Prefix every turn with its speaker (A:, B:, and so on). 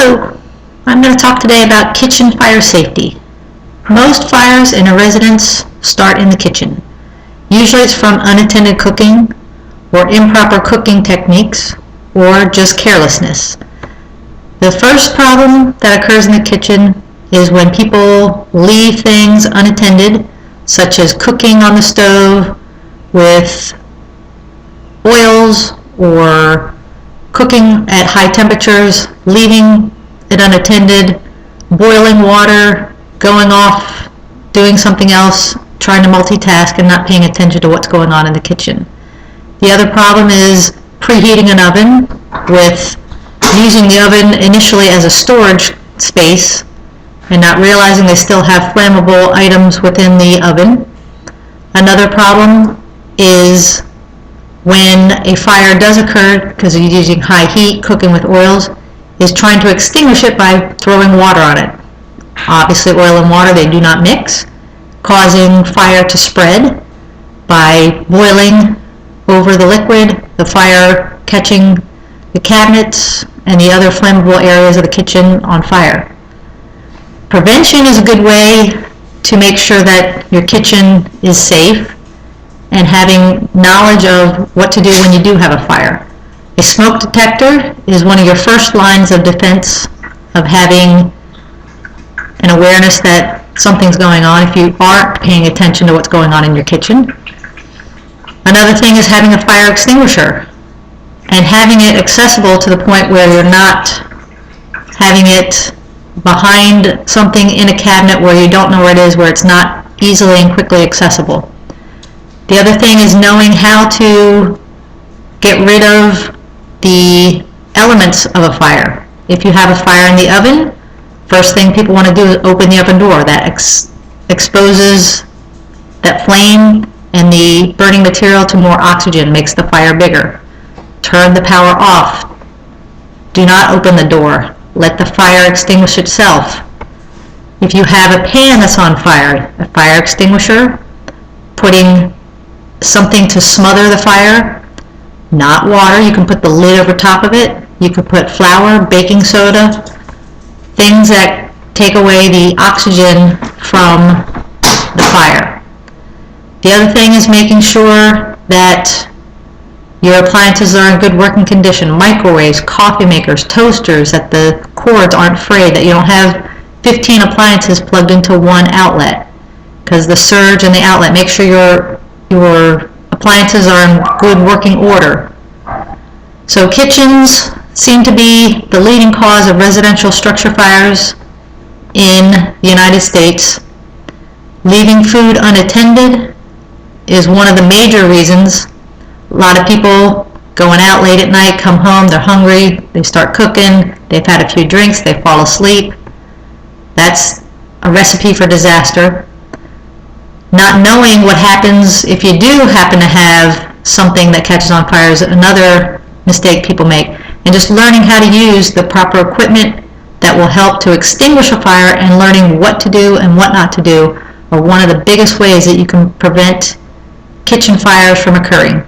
A: Hello, I'm going to talk today about kitchen fire safety. Most fires in a residence start in the kitchen. Usually it's from unattended cooking or improper cooking techniques or just carelessness. The first problem that occurs in the kitchen is when people leave things unattended, such as cooking on the stove with oils or cooking at high temperatures, leaving it unattended, boiling water, going off, doing something else, trying to multitask and not paying attention to what's going on in the kitchen. The other problem is preheating an oven with using the oven initially as a storage space and not realizing they still have flammable items within the oven. Another problem is when a fire does occur, because you're using high heat, cooking with oils, is trying to extinguish it by throwing water on it. Obviously oil and water, they do not mix, causing fire to spread by boiling over the liquid, the fire catching the cabinets and the other flammable areas of the kitchen on fire. Prevention is a good way to make sure that your kitchen is safe and having knowledge of what to do when you do have a fire. A smoke detector is one of your first lines of defense of having an awareness that something's going on if you aren't paying attention to what's going on in your kitchen. Another thing is having a fire extinguisher and having it accessible to the point where you're not having it behind something in a cabinet where you don't know where it is, where it's not easily and quickly accessible. The other thing is knowing how to get rid of the elements of a fire. If you have a fire in the oven, first thing people want to do is open the oven door. That exposes that flame and the burning material to more oxygen, makes the fire bigger. Turn the power off. Do not open the door. Let the fire extinguish itself. If you have a pan that's on fire, a fire extinguisher, putting something to smother the fire, not water. You can put the lid over top of it. You could put flour, baking soda, things that take away the oxygen from the fire. The other thing is making sure that your appliances are in good working condition. Microwaves, coffee makers, toasters, that the cords aren't frayed, that you don't have 15 appliances plugged into one outlet, because the surge in the outlet. Make sure your appliances are in good working order. So kitchens seem to be the leading cause of residential structure fires in the United States. Leaving food unattended is one of the major reasons. A lot of people going out late at night, come home, they're hungry, they start cooking, they've had a few drinks, they fall asleep. That's a recipe for disaster. Not knowing what happens if you do happen to have something that catches on fire is another mistake people make. And just learning how to use the proper equipment that will help to extinguish a fire and learning what to do and what not to do are one of the biggest ways that you can prevent kitchen fires from occurring.